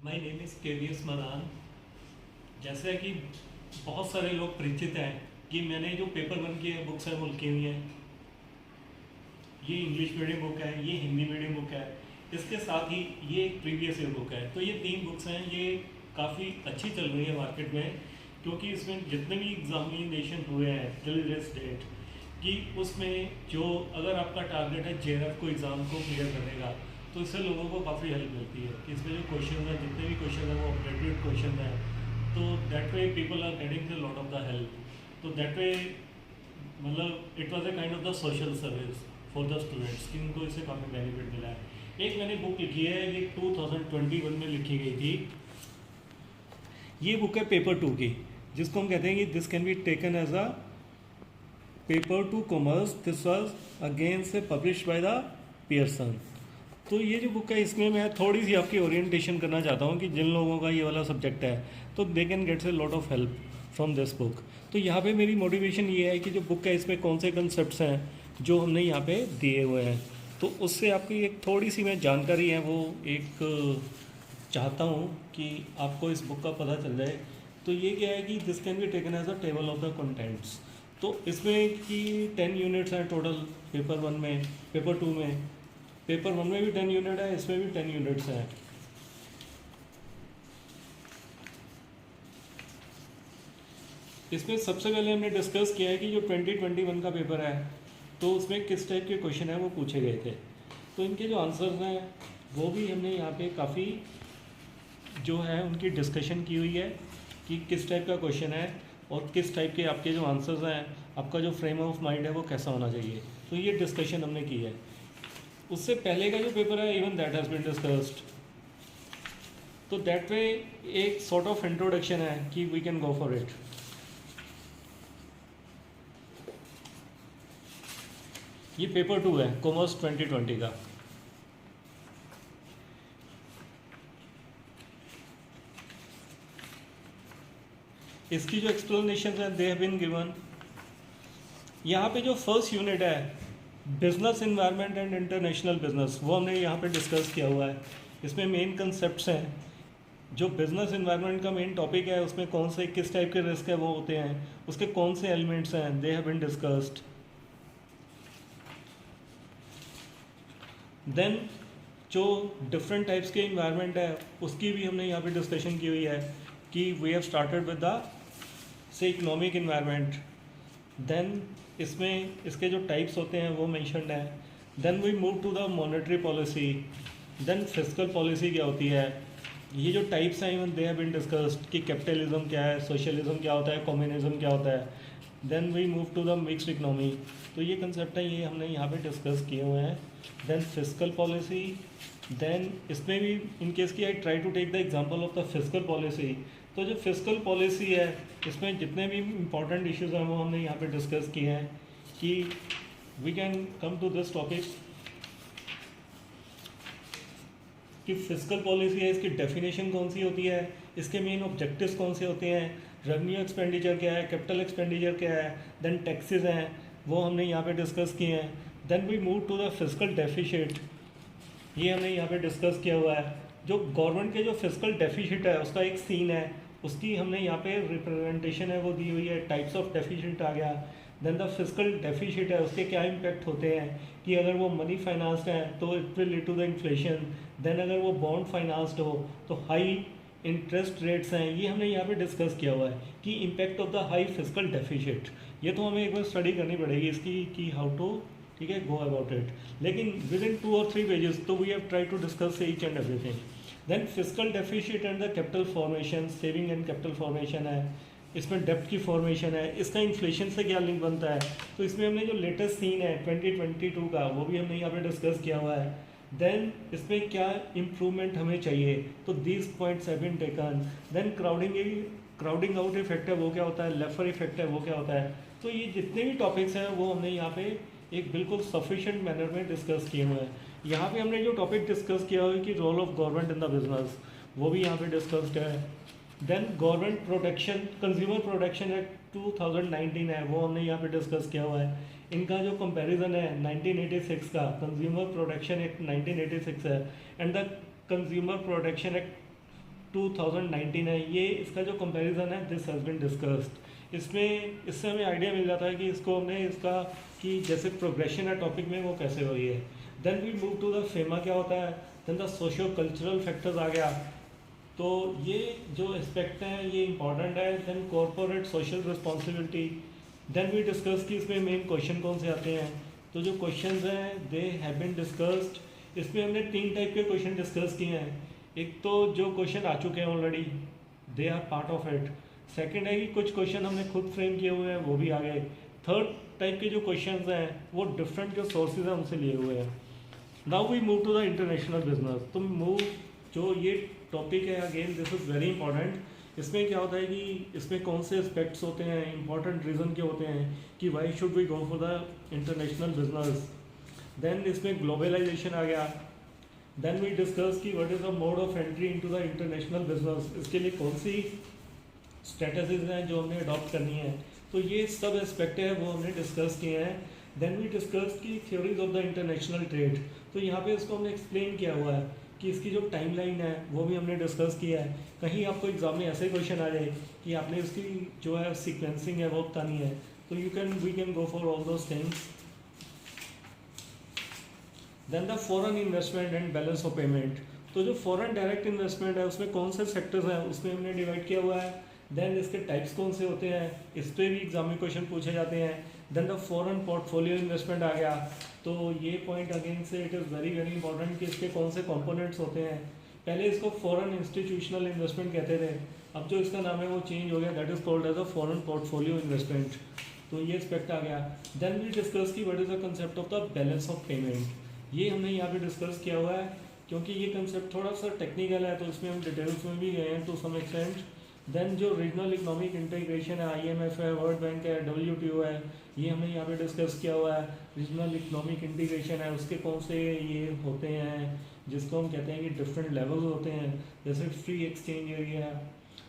My name is KVS Madan. जैसा कि बहुत सारे लोग परिचित हैं कि मैंने जो पेपर वन की बुक्स हैं वो लिखी हुई हैं। ये इंग्लिश मीडियम बुक है, ये हिंदी मीडियम बुक है, इसके साथ ही ये एक प्रीवियस ईयर बुक है। तो ये तीन बुक्स हैं, ये काफ़ी अच्छी चल रही है मार्केट में, क्योंकि इसमें जितने भी एग्जामिनेशन हुए हैं टिल दिस डेट कि उसमें जो अगर आपका टारगेट है जेआरएफ को एग्ज़ाम को क्लियर करने का, तो इससे लोगों को काफ़ी हेल्प मिलती है कि इसमें जो क्वेश्चन है, जितने भी क्वेश्चन हैं वो अपडेटेड क्वेश्चन है। तो that way people are getting the lot of the help. तो दैट वे मतलब it was a kind of the social service for the students कि उनको इससे काफ़ी बेनिफिट मिला है। एक मैंने बुक लिखी है, ये 2021 में लिखी गई थी। ये बुक है पेपर टू की, जिसको हम कहते हैं कि this can be taken as a paper to commerce. This was again say publish by the Pearson. तो ये जो बुक है इसमें मैं थोड़ी सी आपकी ओरिएंटेशन करना चाहता हूँ कि जिन लोगों का ये वाला सब्जेक्ट है तो they can gets a lot of help from this book. तो यहाँ पे मेरी मोटिवेशन ये है कि जो बुक है इसमें कौन से कंसेप्ट हैं जो हमने यहाँ पे दिए हुए हैं, तो उससे आपकी एक थोड़ी सी मैं जानकारी है वो एक चाहता हूँ कि आपको इस बुक का पता चल जाए। तो ये क्या है कि this can be taken as a table of the contents. तो इसमें कि 10 यूनिट्स हैं टोटल पेपर वन में, पेपर टू में। पेपर वन में भी 10 यूनिट है, इसमें भी 10 यूनिट्स हैं। इसमें सबसे पहले हमने डिस्कस किया है कि जो 2021 का पेपर है तो उसमें किस टाइप के क्वेश्चन है वो पूछे गए थे। तो इनके जो आंसर्स हैं वो भी हमने यहाँ पे काफ़ी जो है उनकी डिस्कशन की हुई है कि किस टाइप का क्वेश्चन है और किस टाइप के आपके जो आंसर्स हैं, आपका जो फ्रेम ऑफ माइंड है वो कैसा होना चाहिए। तो ये डिस्कशन हमने की है। उससे पहले का जो पेपर है even that has been discussed. तो दैट वे एक सॉर्ट ऑफ इंट्रोडक्शन है कि we can go for it. ये पेपर टू है कॉमर्स 2020 का। इसकी जो एक्सप्लेनेशन है दे हैव बीन गिवन। यहाँ पे जो फर्स्ट यूनिट है business environment and international business, वो हमने यहाँ पे डिस्कस किया हुआ है। इसमें मेन कंसेप्ट्स हैं। जो बिजनेस इन्वायरमेंट का मेन टॉपिक है उसमें कौन से किस टाइप के रिस्क है वो होते हैं, उसके कौन से एलिमेंट्स हैं, they have been discussed. Then जो डिफरेंट टाइप्स के इन्वायरमेंट है उसकी भी हमने यहाँ पे डिस्कशन की हुई है कि we have started with the say economic environment. Then इसमें इसके जो टाइप्स होते हैं वो मेंशन्ड है। Then we move to the monetary policy. Then fiscal policy क्या होती है, ये जो टाइप्स हैं even they have been discussed कि कैपिटलिज्म क्या है, सोशलिज्म क्या होता है, कम्युनिज्म क्या होता है। Then we move to the mixed economy. तो ये कंसेप्ट है, ये हमने यहाँ पे डिस्कस किए हुए हैं। Then fiscal policy. देन इसमें भी इन केस की I try to take the example of the fiscal policy. तो जो फिस्कल पॉलिसी है इसमें जितने भी इंपॉर्टेंट इश्यूज हैं वो हमने यहाँ पे डिस्कस किए हैं कि we can come to this topic कि फिस्कल पॉलिसी है, इसकी डेफिनेशन कौन सी होती है, इसके मेन ऑब्जेक्टिव्स कौन से होते हैं, रेवेन्यू एक्सपेंडिचर क्या है, कैपिटल एक्सपेंडिचर क्या है, देन टैक्सेस हैं वो हमने यहाँ पे डिस्कस किए हैं। Then we move to the fiscal deficit, ये हमने यहाँ पे डिस्कस किया हुआ है। जो गवर्नमेंट के जो फिस्कल डेफिसिट है उसका एक सीन है, उसकी हमने यहाँ पे रिप्रेजेंटेशन है वो दी हुई है। टाइप्स ऑफ डेफिसिट आ गया। देन द फिस्कल डेफिसिट है उसके क्या इम्पैक्ट होते हैं कि अगर वो मनी फाइनेंस्ड है तो it will lead to the inflation. Then अगर वो बॉन्ड फाइनेंस्ड हो तो हाई इंटरेस्ट रेट्स हैं, ये हमने यहाँ पे डिस्कस किया हुआ है कि impact of the high fiscal deficit. ये तो हमें एक बार स्टडी करनी पड़ेगी इसकी कि हाउ टू ठीक है गो अबाउट इट। लेकिन विद इन 2 और 3 पेजेस तो we have try to discuss each and everything. Then fiscal deficit and the capital formation, saving and capital formation है, इसमें डेप्ट की फॉर्मेशन है, इसका इन्फ्लेशन से क्या लिंक बनता है। तो इसमें हमने जो लेटेस्ट सीन है 2022 का वो भी हमने यहाँ पे डिस्कस किया हुआ है। देन इसमें क्या इम्प्रूवमेंट हमें चाहिए, तो these points have been taken. Then crowding out effect है वो क्या होता है, लेफर इफेक्ट है वो क्या होता है। तो ये जितने भी टॉपिक्स हैं वो हमने यहाँ पे एक बिल्कुल सफिशेंट मैनर में डिस्कस किए हुए हैं। यहाँ पे हमने जो टॉपिक डिस्कस किया हुआ है कि role of government in the business, वो भी यहाँ पे डिस्कस्ड है। Then government protection, consumer protection act 2019 है वो हमने यहाँ पे डिस्कस किया हुआ है। इनका जो कंपैरिजन है 1986 का, कंज्यूमर प्रोटेक्शन एक्ट 1986 है and the consumer protection act 2019 है, ये इसका जो कंपैरिजन है दिस हैज़ बीन डिस्कस्ड। इसमें इससे हमें आइडिया मिल जाता है कि इसको हमने इसका कि जैसे प्रोग्रेशन है टॉपिक में वो कैसे हुई है। Then we move to the FEMA क्या होता है, then the socio cultural factors आ गया। तो ये जो एस्पेक्ट हैं ये इंपॉर्टेंट है। Then corporate social responsibility, then we discuss कि इसमें मेन क्वेश्चन कौन से आते हैं। तो जो क्वेश्चंस हैं दे हैव बीन डिस्कस्ड। इसमें हमने 3 टाइप के क्वेश्चन डिस्कस किए हैं। एक तो जो क्वेश्चन आ चुके हैं already, they are part of it. Second है कि कुछ क्वेश्चन हमने खुद फ्रेम किए हुए हैं, वो भी आ गए। थर्ड टाइप के जो क्वेश्चंस हैं वो डिफरेंट जो सोर्सेज हैं उनसे लिए हुए हैं। Now we move to the international business. तो मूव जो ये टॉपिक है again this is very important. इसमें क्या होता है कि इसमें कौन से एस्पेक्ट्स होते हैं, इंपॉर्टेंट रीज़न क्या होते हैं कि why should we go for the international business. Then इसमें ग्लोबलाइजेशन आ गया। देन वी डिस्कस कि what is the mode of entry into the international business, इसके लिए कौन सी स्ट्रेटजीज हैं जो हमने अडॉप्ट करनी है। तो ये सब एस्पेक्ट है वो हमने डिस्कस किए हैं। देन वी डिस्कस की theories of the international trade. तो यहाँ पे इसको हमने एक्सप्लेन किया हुआ है कि इसकी जो टाइमलाइन है वो भी हमने डिस्कस किया है। कहीं आपको एग्जाम में ऐसे क्वेश्चन आ जाए कि आपने इसकी जो है सीक्वेंसिंग है वो बतानी है, तो we can go for all those things. Then the foreign investment and balance of payment. तो जो फॉरेन डायरेक्ट इन्वेस्टमेंट है उसमें कौन से सेक्टर्स हैं उसमें हमने डिवाइड किया हुआ है। देन इसके टाइप्स कौन से होते हैं, इस पर भी एग्जाम में क्वेश्चन पूछे जाते हैं। Then the foreign portfolio investment आ गया। तो ये पॉइंट अगेन से it is very very important कि इसके कौन से कंपोनेंट्स होते हैं। पहले इसको फॉरेन इंस्टीट्यूशनल इन्वेस्टमेंट कहते थे, अब जो इसका नाम है वो चेंज हो गया, that is called as a foreign portfolio investment. तो ये एस्पेक्ट आ गया। देन वी डिस्कस की what is the concept of the balance of payment. ये हमने यहाँ पे डिस्कस किया हुआ है क्योंकि ये कंसेप्ट थोड़ा सा टेक्निकल है, तो इसमें हम डिटेल्स में भी गए हैं टू सम एक्सटेंट। देन जो रीजनल इकोनॉमिक इंटीग्रेशन है, IMF है, वर्ल्ड बैंक है, WTO है, ये हमने यहाँ पे डिस्कस किया हुआ है। रीजनल इकोनॉमिक इंटीग्रेशन है, उसके कौन से ये होते हैं जिसको हम कहते हैं कि डिफरेंट लेवल्स होते हैं, जैसे फ्री एक्सचेंज एरिया।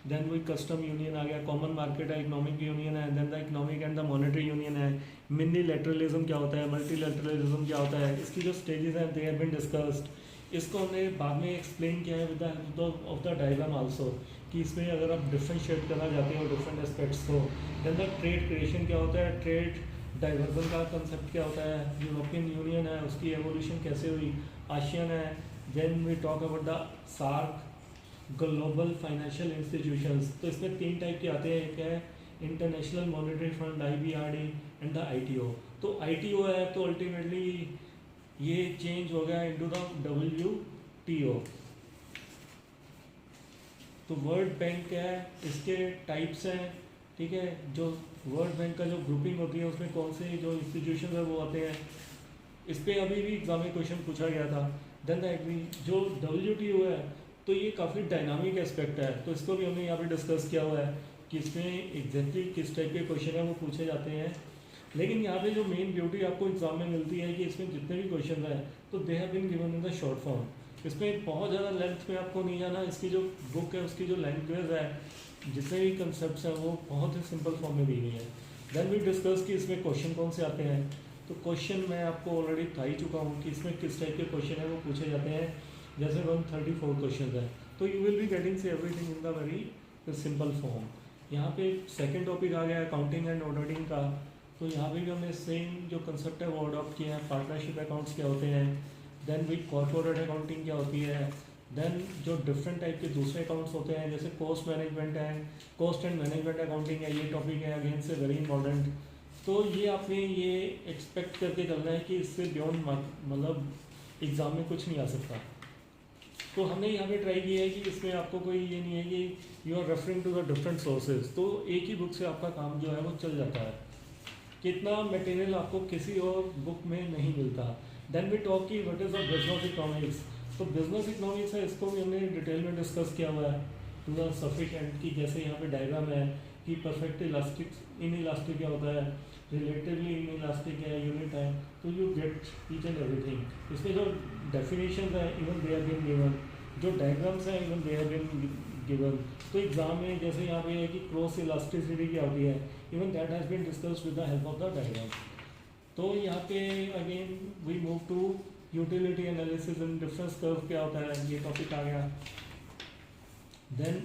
देन वही कस्टम यूनियन आ गया, कॉमन मार्केट है, इकोनॉमिक यूनियन है, then the economic and the monetary union है। मिनीलैटरलिज्म क्या होता है, मल्टीलैटरलिज्म क्या होता है, इसकी जो स्टेजेस हैं दे हैव बीन डिस्कस्ड। इसको हमने बाद में एक्सप्लेन किया है with the help of the diagram also, कि इसमें अगर आप डिफ्रेंशिएट करना चाहते हो डिफरेंट एस्पेक्ट्स को। देन द ट्रेड क्रिएशन क्या होता है, ट्रेड डाइवर्जन का कंसेप्ट क्या होता है, यूरोपियन यूनियन है उसकी एवोल्यूशन कैसे हुई, आशियन है। Then we talk about the SAARC, global financial institutions. तो इसमें 3 टाइप के आते हैं, एक है international monetary fund IBRD and the ITO। तो ITO है तो अल्टीमेटली ये चेंज हो गया इनटू द WTO। तो वर्ल्ड बैंक क्या है, इसके टाइप्स हैं, ठीक है। जो वर्ल्ड बैंक का जो ग्रुपिंग होती है उसमें कौन से जो इंस्टीट्यूशन है वो आते हैं, इस पर अभी भी एग्जाम में क्वेश्चन पूछा गया था। देन जो WTO है तो ये काफ़ी डायनामिक एस्पेक्ट है, तो इसको भी हमने यहाँ पे डिस्कस किया हुआ है कि इसमें एग्जैक्टली किस टाइप के क्वेश्चन है वो पूछे जाते हैं। लेकिन यहाँ पे जो मेन ब्यूटी आपको एग्जाम में मिलती है कि इसमें जितने भी क्वेश्चन हैं तो they have been given in the short form. इसमें बहुत ज़्यादा लेंथ में आपको नहीं जाना, इसकी जो बुक है उसकी जो लैंग्वेज है, जितने भी कंसेप्ट हैं वो बहुत ही सिंपल फॉर्म में दी गई है। देन वी डिस्कस कि इसमें क्वेश्चन कौन से आते हैं। तो क्वेश्चन मैं आपको ऑलरेडी बता ही चुका हूँ कि इसमें किस टाइप के क्वेश्चन है वो पूछे जाते हैं। जैसे 134 क्वेश्चन है, तो यू विल बी गेटिंग से everything in the very simple form. यहाँ पे सेकंड टॉपिक आ गया अकाउंटिंग एंड ऑडिटिंग का। तो यहाँ पे भी हमने सेम जो कंसेप्ट है वो अडॉप्ट किया है। पार्टनरशिप अकाउंट्स क्या होते हैं, देन भी कॉर्पोरेट अकाउंटिंग क्या होती है, देन जो डिफरेंट टाइप के दूसरे अकाउंट्स होते हैं जैसे कॉस्ट मैनेजमेंट है, कॉस्ट एंड मैनेजमेंट अकाउंटिंग है, ये टॉपिक है अगेन से वेरी इंपॉर्टेंट। तो ये आपने ये एक्सपेक्ट करके चलना है कि इससे बियॉन्ड मतलब एग्ज़ाम में कुछ नहीं आ सकता। तो हमने यहाँ पे ट्राई किया है कि इसमें आपको कोई ये नहीं है कि you are referring to the different sources, तो एक ही बुक से आपका काम जो है वो चल जाता है। कितना मटेरियल आपको किसी और बुक में नहीं मिलता। देन वी टॉक की what is the business economics. तो बिजनेस इकोनॉमिक्स है, इसको भी हमने डिटेल में डिस्कस किया हुआ है टू द सफिशिएंट, कि जैसे यहाँ पे डायग्राम है कि परफेक्ट इलास्टिक, इन इलास्टिक क्या होता है, रिलेटिवली इन इलास्टिक है, यूनिट है, तो you get each and everything. इसमें जो डेफिनेशन है even they have been given, जो डायग्राम्स हैं even they have been given. तो एग्जाम में जैसे यहाँ पे है कि क्रॉस इलास्टिसिटी क्या होती है, even that has been discussed with the help of the diagram. तो यहाँ पे again we move to utility analysis and difference curve क्या होता है, ये टॉपिक आ गया। देन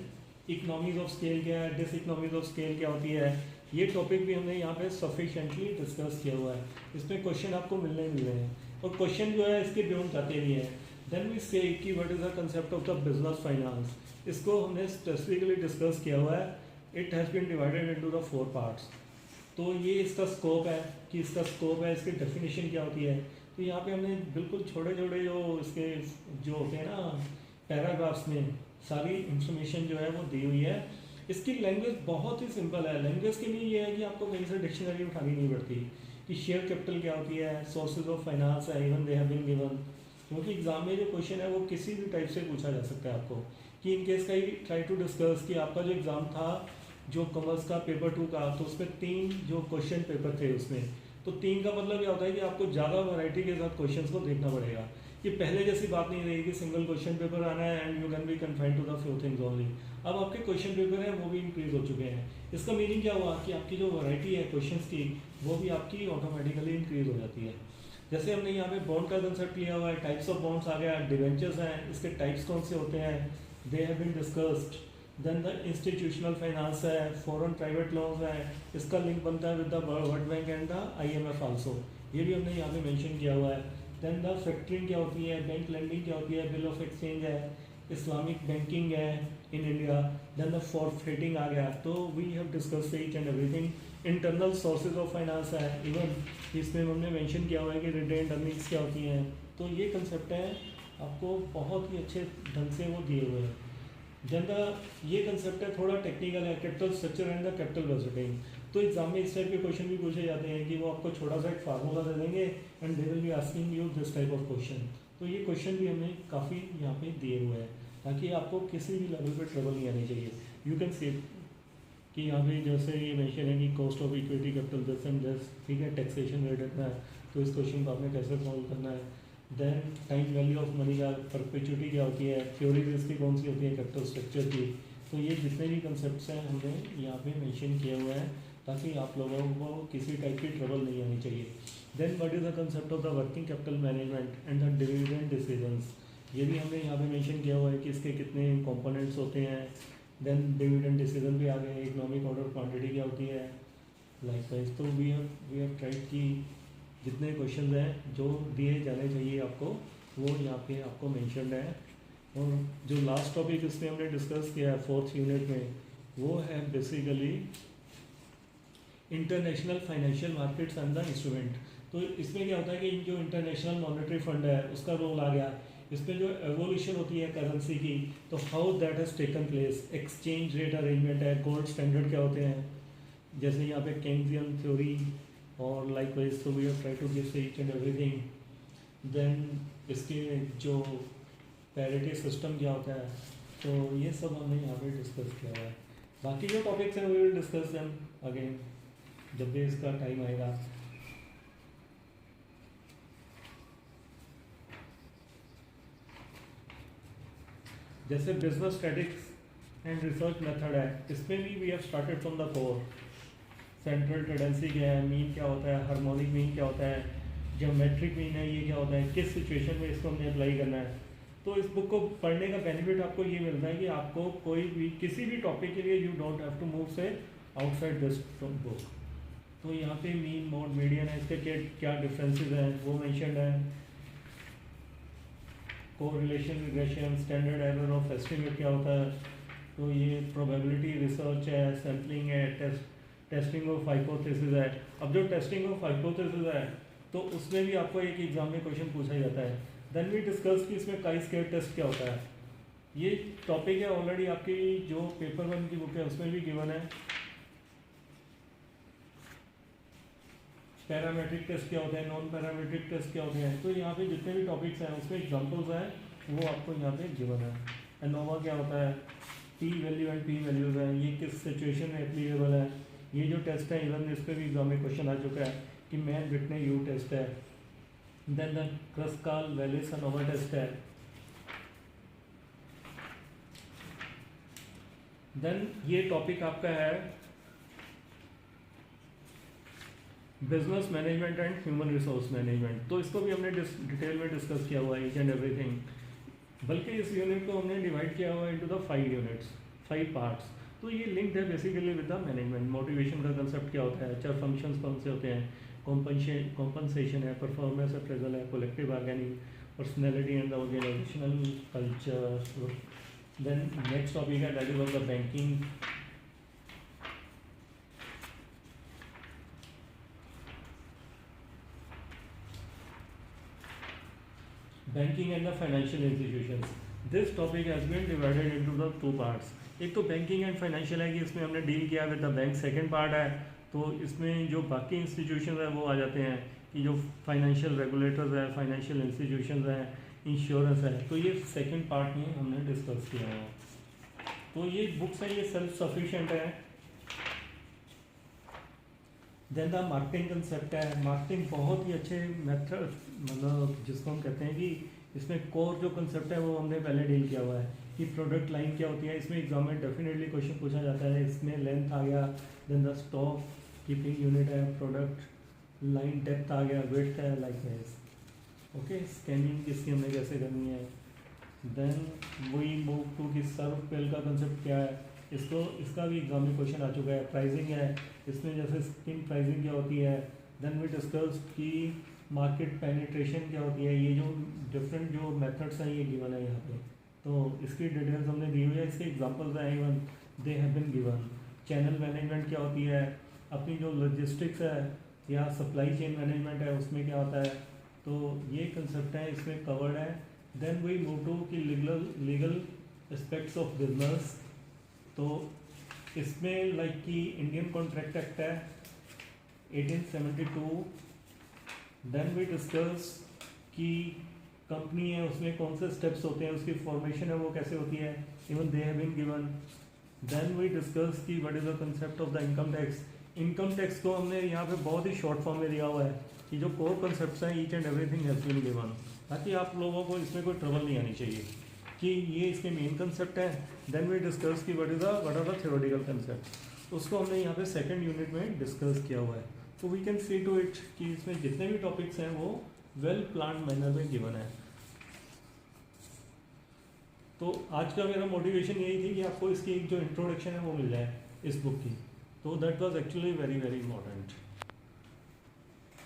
इकोनॉमीज ऑफ स्केल क्या है, डिस इकोनॉमीज ऑफ स्केल क्या होती है, ये टॉपिक भी हमने यहाँ पे सफिशेंटली डिस्कस किया हुआ है। इसमें क्वेश्चन आपको मिलने मिल रहे हैं और क्वेश्चन जो है इसके बियॉन्ड जाते भी हैं। Then we say that what is the concept of the business finance, इसको हमने स्पेसिफिकली डिस्कस किया हुआ है। It has been divided into the 4 parts. तो ये इसका स्कोप है कि इसका स्कोप है, इसकी डेफिनेशन क्या होती है। तो यहाँ पे हमने बिल्कुल छोटे छोटे जो इसके जो होते हैं ना पैराग्राफ्स में सारी इंफॉर्मेशन जो है वो दी हुई है। इसकी लैंग्वेज बहुत ही सिंपल है। लैंग्वेज के लिए ये है कि आपको कहीं से डिक्शनरी उठानी नहीं पड़ती कि शेयर कैपिटल क्या होती है, सोर्सेज ऑफ फाइनेंस है, even they have been given. क्योंकि एग्जाम में जो क्वेश्चन है वो किसी भी टाइप से पूछा जा सकता है आपको। कि इन केस का ही ट्राई टू डिस्कस कि आपका जो एग्ज़ाम था जो कॉमर्स का पेपर 2 का, तो उसमें 3 जो क्वेश्चन पेपर थे उसमें, तो 3 का मतलब क्या होता है कि आपको ज़्यादा वैरायटी के साथ क्वेश्चंस को देखना पड़ेगा। कि पहले जैसी बात नहीं रहेगी कि सिंगल क्वेश्चन पेपर आना है and you can be confined to the few things only. अब आपके क्वेश्चन पेपर हैं वो भी इंक्रीज हो चुके हैं। इसका मीनिंग क्या हुआ कि आपकी जो वैरायटी है क्वेश्चंस की वो भी आपकी ऑटोमेटिकली इंक्रीज हो जाती है। जैसे हमने यहाँ पे बॉन्ड का कंसेप्ट लिया हुआ है, टाइप्स ऑफ बॉन्ड्स आ गया, डिवेंचर्स हैं, इसके टाइप्स कौन से होते हैं, they have been discussed. Then the institutional finance है, फॉरेन प्राइवेट लोन्स है, इसका लिंक बनता है with the world bank and the IMF also, ये भी हमने यहाँ पे मेंशन किया हुआ है। देन द फैक्टरिंग क्या होती है, बैंक लेंडिंग क्या होती है, बिल ऑफ एक्सचेंज है, इस्लामिक बैंकिंग है in India. Then the forfaiting आ गया। तो we have discussed each and everything. Internal sources of finance है, इवन इसमें हमने मेंशन किया हुआ है कि रिटेन्ड अर्निंग्स क्या होती हैं। तो ये कंसेप्ट है आपको बहुत ही अच्छे ढंग से वो दिए हुए हैं। देन ये कंसेप्ट है थोड़ा टेक्निकल है, capital structure and the capital budgeting. तो एग्जाम में इस टाइप के क्वेश्चन भी पूछे जाते हैं कि वो आपको छोटा सा एक फार्मूला दे देंगे and they will be asking you this type of question. तो ये क्वेश्चन भी हमने काफ़ी यहाँ पे दिए हुए हैं ताकि आपको किसी भी लेवल पे ट्रबल नहीं आनी चाहिए। यू कैन सी कि यहाँ पे जैसे ये मेंशन है कि cost of equity capital this and this, ठीक है, टैक्सेशन रेट इतना है, तो इस क्वेश्चन को आपने कैसे सॉल्व करना है। Then time value of money का परपेचुइटी क्या होती है, थ्योरीज इसकी कौन सी होती है कैपिटल स्ट्रक्चर की। तो ये जितने भी कंसेप्ट हैं हमने यहाँ पे मेंशन किए हुए हैं ताकि आप लोगों को किसी टाइप की ट्रबल नहीं आनी चाहिए। Then what is the concept of the working capital management and the dividend decisions, ये भी हमने यहाँ पे मेंशन किया हुआ है कि इसके कितने कंपोनेंट्स होते हैं। देन डिविडेंड डिसीजन भी आ गए, इकोनॉमिक ऑर्डर क्वांटिटी क्या होती है, लाइकवाइज। तो वी हैव ट्राइड कि जितने क्वेश्चन हैं जो दिए जाने चाहिए आपको वो यहाँ पे आपको मेंशन्ड है। और जो लास्ट टॉपिक इसमें हमने डिस्कस किया है 4th यूनिट में वो है basically international financial markets and the instrument. तो इसमें क्या होता है कि जो इंटरनेशनल मॉनेटरी फंड है उसका रोल आ गया, इसमें जो एवोल्यूशन होती है करेंसी की, तो how that has taken place, exchange rate arrangement है, गोल्ड स्टैंडर्ड क्या होते हैं, जैसे यहाँ पे केन्जियन थ्योरी और लाइकवाइज। तो we have try to give each and everything. Then इसके जो पैरिटी सिस्टम क्या होता है, तो ये सब हमने यहाँ पे डिस्कस किया हुआ है। बाकी जो टॉपिक्स हैं we will discuss them again जब भी इसका टाइम आएगा। जैसे business statics and research method है, इसमें भी we have started from the core. Central tendency क्या है, मीन क्या होता है, हार्मोनिक मीन क्या होता है, ज्योमेट्रिक मीन है ये क्या होता है, किस सिचुएशन में इसको हमने अप्लाई करना है। तो इस बुक को पढ़ने का बेनिफिट आपको ये मिलता है कि आपको कोई भी किसी भी टॉपिक के लिए you don't have to move से आउटसाइड दिस बुक। तो यहाँ पे मीन मोड मीडियन है, इसके क्या डिफरेंसेस हैं वो मेंशन्ड है। Correlation regression, standard error of estimate क्या होता है, तो ये प्रोबेबिलिटी रिसर्च है, सैम्पलिंग है, टेस्टिंग ऑफ हाइपोथेसिस है। अब जो टेस्टिंग ऑफ हाइपोथेसिस है तो उसमें भी आपको एक एग्जाम में क्वेश्चन पूछा जाता है। देन वी डिस्कस कि इसमें काई स्क्वायर टेस्ट क्या होता है। ये टॉपिक है ऑलरेडी आपकी जो पेपर 1 की बुक है उसमें भी गिवन है। पैरामेट्रिक टेस्ट क्या होते हैं, नॉन पैरामेट्रिक टेस्ट क्या होते हैं। तो यहाँ पे जितने भी टॉपिक्स हैं उसमें एग्जाम्पल्स हैं वो आपको यहाँ पे गिवन है। एनोवा क्या होता है, P value and P values हैं, ये किस सिचुएशन में एप्लीकेबल है। ये जो टेस्ट है इवन इस पर भी एग्जाम में क्वेश्चन आ चुका है कि मैन ब्रिटने यू टेस्ट है। Then the Kruskal Wallis ANOVA test है। देन ये टॉपिक आपका है business management and human resource management. तो इसको भी हमने डिटेल में डिस्कस किया हुआ है ईच एंड एवरीथिंग। बल्कि इस यूनिट को हमने डिवाइड किया हुआ है इनटू द 5 यूनिट्स, 5 पार्ट्स। तो ये लिंक्ड है basically with the management. Motivation का कंसेप्ट क्या होता है, एचआर फंक्शंस कौन से होते हैं, कॉम्पनसेशन है, परफॉर्मेंस अप्रेजल है, collective bargaining, personality and the organisational culture. Then next topic है that is of the banking. Banking and the financial institutions. This topic has been divided into the 2 parts. एक तो banking and financial है कि इसमें हमने deal किया with the bank. Second part है तो इसमें जो बाकी इंस्टीट्यूशन है वो आ जाते हैं कि जो फाइनेंशियल रेगुलेटर्स है, फाइनेंशियल इंस्टीट्यूशंस हैं, इंश्योरेंस है। तो ये सेकंड पार्ट में हमने डिस्कस किया है। तो ये बुक्स है, ये सेल्फ सफिशिएंट है। देन द मार्केटिंग कंसेप्ट है। मार्केटिंग बहुत ही अच्छे मेथड, मतलब जिसको हम कहते हैं कि इसमें कोर जो कंसेप्ट है वो हमने पहले डील किया हुआ है कि प्रोडक्ट लाइन क्या होती है। इसमें एग्जाम में डेफिनेटली क्वेश्चन पूछा जाता है। इसमें लेंथ आ गया, then the stock keeping unit है, प्रोडक्ट लाइन डेप्थ आ गया, विड्थ है, लाइक वाइज। ओके, स्कैनिंग इसकी हमने कैसे करनी है। देन वी मूव टू कि सर्व पेल का कंसेप्ट क्या है, इसका भी एग्जाम में क्वेश्चन आ चुका है। प्राइसिंग है, इसमें जैसे स्किन प्राइसिंग क्या होती है। देन वी डिस्कस कि मार्केट पेनिट्रेशन क्या होती है। ये जो डिफरेंट जो मेथड्स हैं ये गिवन है यहाँ पे, तो इसकी डिटेल्स हमने दी हुई है। इसके एग्जांपल्स हैं, even they have been given. Channel management क्या होती है, अपनी जो लॉजिस्टिक्स है या सप्लाई चेन मैनेजमेंट है उसमें क्या होता है। तो ये कंसेप्ट है इसमें कवर्ड है। देन वी मूव टू कि लीगल एस्पेक्ट्स ऑफ बिजनेस। तो इसमें लाइक कि इंडियन कॉन्ट्रैक्ट एक्ट है 1872। देन वी डिस्कस कि कंपनी है उसमें कौन से स्टेप्स होते हैं, उसकी फॉर्मेशन है वो कैसे होती है, even they have been given. Then we discuss कि what is the concept of the income tax. Income tax को हमने यहाँ पे बहुत ही शॉर्ट फॉर्म में दिया हुआ है कि जो कोर कंसेप्ट हैं each and everything has been given, ताकि आप लोगों को इसमें कोई ट्रबल नहीं आनी चाहिए कि ये इसके मेन कंसेप्ट है। देन वी डिस्कस कि what are the theoretical concept, उसको हमने यहाँ पे सेकंड यूनिट में डिस्कस किया हुआ है। तो we can see to it कि इसमें जितने भी टॉपिक्स हैं वो वेल प्लान मैनर में गिवन है। तो आज का मेरा मोटिवेशन यही थी कि आपको इसकी एक जो इंट्रोडक्शन है वो मिल जाए इस बुक की। तो that was actually very very important.